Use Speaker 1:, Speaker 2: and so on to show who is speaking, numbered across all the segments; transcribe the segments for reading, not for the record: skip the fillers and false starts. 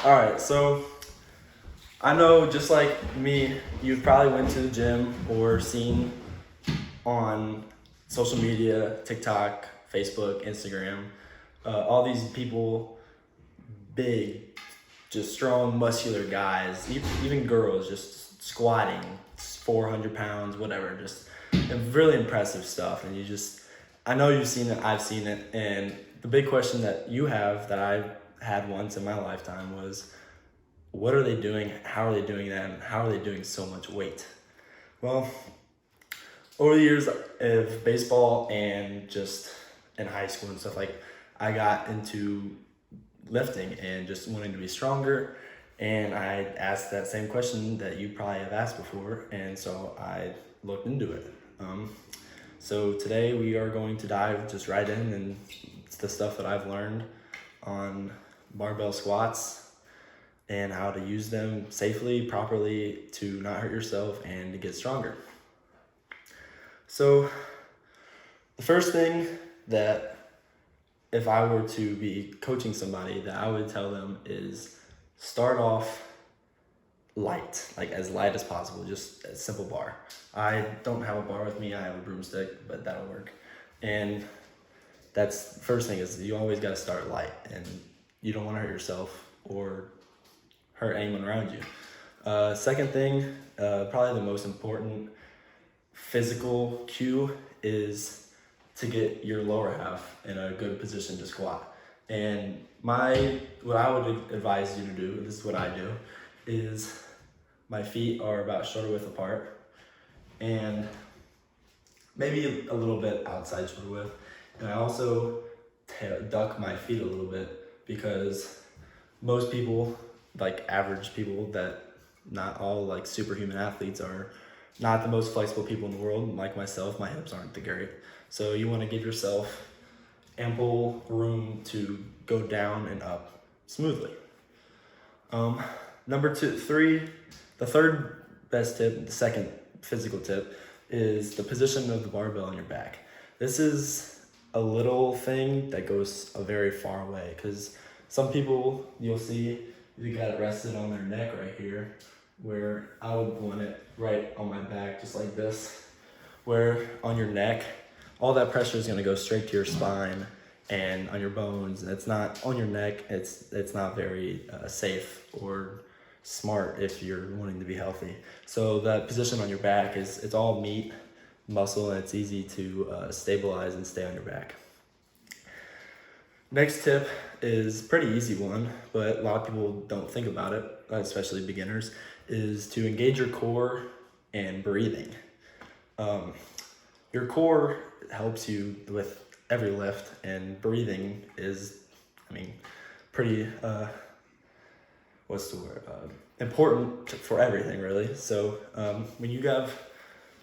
Speaker 1: All right, so I know just like me, you've probably went to the gym or seen on social media, TikTok, Facebook, Instagram, all these people, big, just strong, muscular guys, even girls, just squatting 400 pounds, whatever, just really impressive stuff. And I know you've seen it, I've seen it. And the big question that you have that I had once in my lifetime was, what are they doing? How are they doing that? And how are they doing so much weight? Well, over the years of baseball and just in high school and stuff, like I got into lifting and just wanting to be stronger. And I asked that same question that you probably have asked before. And so I looked into it. So today we are going to dive just right in, and it's the stuff that I've learned on barbell squats and how to use them safely, properly, to not hurt yourself and to get stronger. So the first thing that if I were to be coaching somebody that I would tell them is start off light, like as light as possible, just a simple bar. I don't have a bar with me, I have a broomstick, but that'll work. And that's first thing is you always gotta start light, and you don't wanna hurt yourself or hurt anyone around you. Second thing, probably the most important physical cue is to get your lower half in a good position to squat. And what I would advise you to do, this is what I do, is my feet are about shoulder width apart and maybe a little bit outside shoulder width. And I also duck my feet a little bit because most people, like average people, that not all like superhuman athletes, are not the most flexible people in the world. Like myself, my hips aren't the great. So you want to give yourself ample room to go down and up smoothly. The third best tip, the second physical tip, is the position of the barbell on your back. This is a little thing that goes a very far way, because some people you'll see, you got it rested on their neck right here, where I would want it right on my back, just like this, where on your neck, all that pressure is gonna go straight to your spine and on your bones. It's not on your neck, it's not very safe or smart if you're wanting to be healthy. So that position on your back it's all meat, muscle, and it's easy to stabilize and stay on your back. Next tip is a pretty easy one, but a lot of people don't think about it, especially beginners, is to engage your core and breathing. Your core helps you with every lift, and breathing is, pretty, important for everything, really. So when you have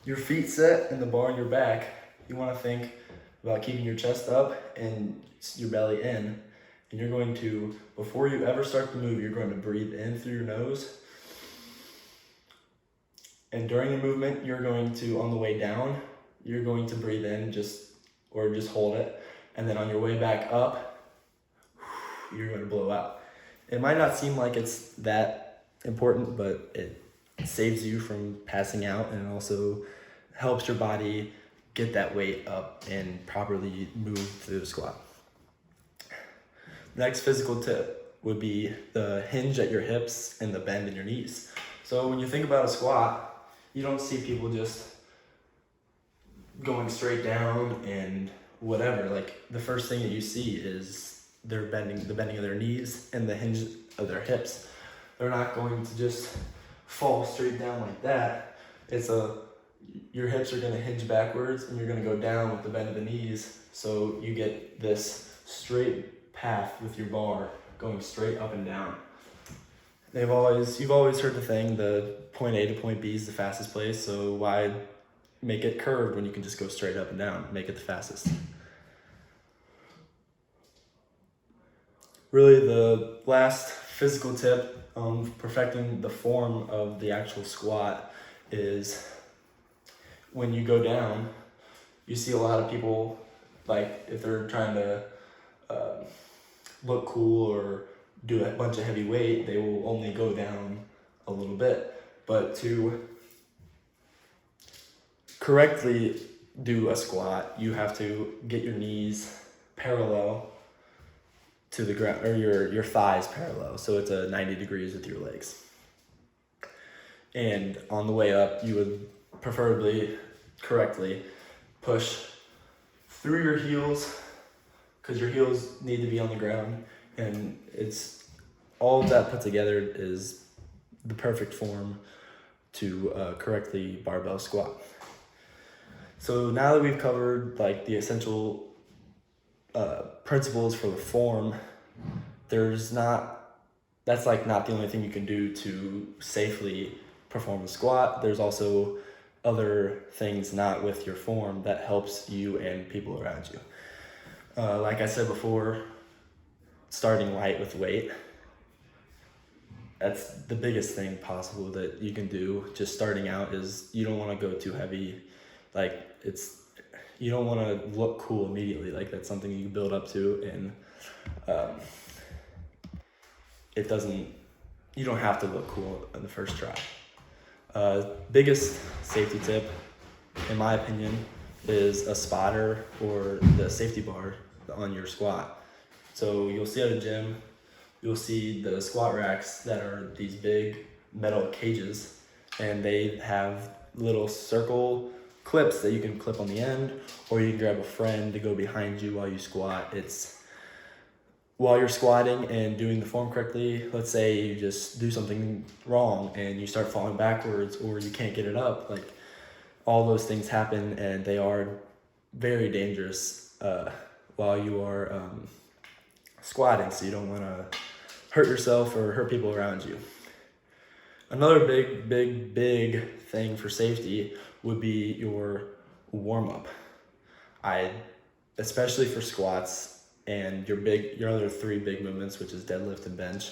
Speaker 1: your feet set and the bar on your back, you want to think about keeping your chest up and your belly in. And you're going to, before you ever start to move, you're going to breathe in through your nose. And during the movement, you're going to, on the way down, you're going to breathe in just hold it. And then on your way back up, you're going to blow out. It might not seem like it's that important, but it saves you from passing out, and also helps your body get that weight up and properly move through the squat. Next physical tip would be the hinge at your hips and the bend in your knees. So when you think about a squat, you don't see people just going straight down and whatever. Like the first thing that you see is the bending of their knees and the hinge of their hips. They're not going to just fall straight down like that. Your hips are going to hinge backwards, and you're going to go down with the bend of the knees, so you get this straight path with your bar going straight up and down. You've always heard the thing, the point A to point B is the fastest place, so why make it curved when you can just go straight up and down, make it the fastest? Really, the last physical tip on perfecting the form of the actual squat is when you go down, you see a lot of people, like if they're trying to look cool or do a bunch of heavy weight, they will only go down a little bit. But to correctly do a squat, you have to get your knees parallel to the ground, or your thighs parallel, so it's a 90 degrees with your legs. And on the way up, you would preferably correctly push through your heels, because your heels need to be on the ground, and it's all of that put together is the perfect form to correctly barbell squat. So now that we've covered like the essential principles for the form, that's like not the only thing you can do to safely perform a squat. There's also other things not with your form that helps you and people around you. Like I said before, starting light with weight. That's the biggest thing possible that you can do just starting out. Is you don't want to go too heavy. Like you don't want to look cool immediately. Like that's something you build up to, and you don't have to look cool in the first try. Biggest safety tip, in my opinion, is a spotter or the safety bar on your squat. So you'll see at a gym, you'll see the squat racks that are these big metal cages, and they have little circle clips that you can clip on the end, or you can grab a friend to go behind you while you squat. While you're squatting and doing the form correctly, let's say you just do something wrong and you start falling backwards, or you can't get it up, like all those things happen, and they are very dangerous while you are squatting, so you don't want to hurt yourself or hurt people around you. Another big thing for safety would be your warm-up. Especially for squats and your other three big movements, which is deadlift and bench,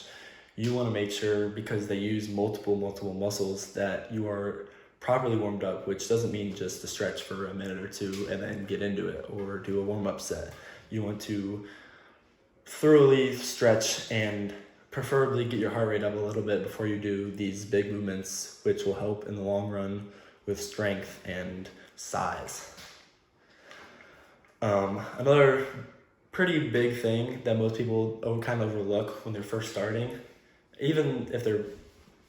Speaker 1: you want to make sure, because they use multiple muscles, that you are properly warmed up, which doesn't mean just to stretch for a minute or two and then get into it or do a warm-up set. You want to thoroughly stretch and preferably get your heart rate up a little bit before you do these big movements, which will help in the long run with strength and size. Another pretty big thing that most people kind of overlook when they're first starting, even if they're a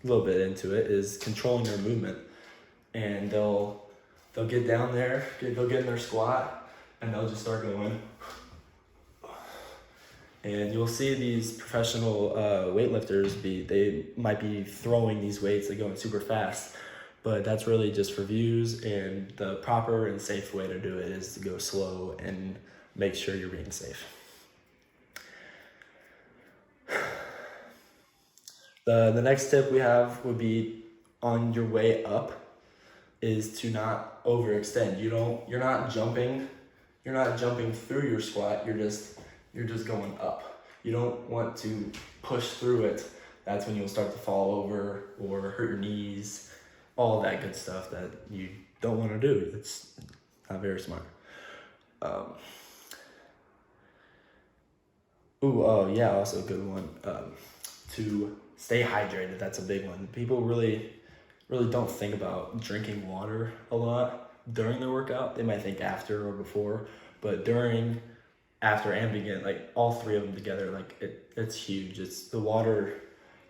Speaker 1: little bit into it, is controlling their movement. And they'll get down there, they'll get in their squat, and they'll just start going. And you'll see these professional weightlifters, they might be throwing these weights, they're going super fast, but that's really just for views, and the proper and safe way to do it is to go slow and make sure you're being safe. The next tip we have would be, on your way up, is to not overextend. You're not jumping through your squat, you're just going up. You don't want to push through it. That's when you'll start to fall over or hurt your knees, all that good stuff that you don't want to do. It's not very smart. Also a good one. To stay hydrated, that's a big one. People really don't think about drinking water a lot during their workout. They might think after or before, but during, after, and begin, like all three of them together, like it's huge. The water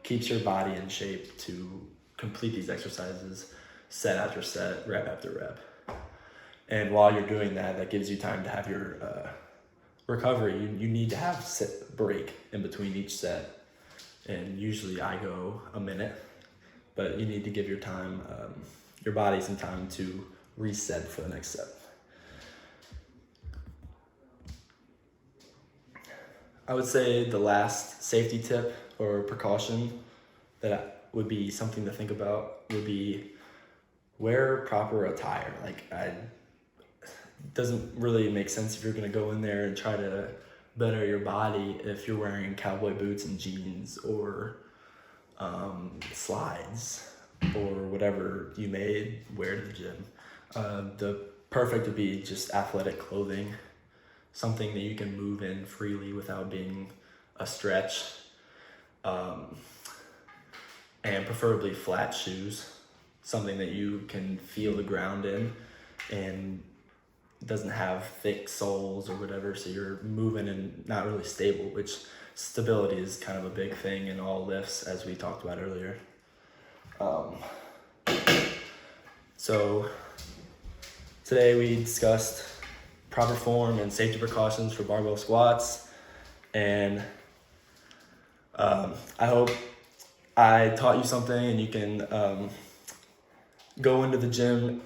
Speaker 1: keeps your body in shape to complete these exercises, set after set, rep after rep. And while you're doing that, that gives you time to have your recovery. You need to have break in between each set. And usually I go a minute, but you need to give your body some time to reset for the next set. I would say the last safety tip or precaution that would be something to think about would be wear proper attire. It doesn't really make sense if you're gonna go in there and try to better your body if you're wearing cowboy boots and jeans or slides or whatever you may wear to the gym. The perfect would be just athletic clothing, something that you can move in freely without being a stretch. and preferably flat shoes, something that you can feel the ground in and doesn't have thick soles or whatever, so you're moving and not really stable, which stability is kind of a big thing in all lifts, as we talked about earlier. So today we discussed proper form and safety precautions for barbell squats, and I hope I taught you something and you can go into the gym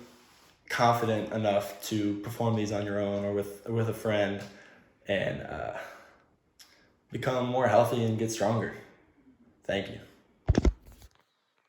Speaker 1: confident enough to perform these on your own or with a friend, and become more healthy and get stronger. Thank you.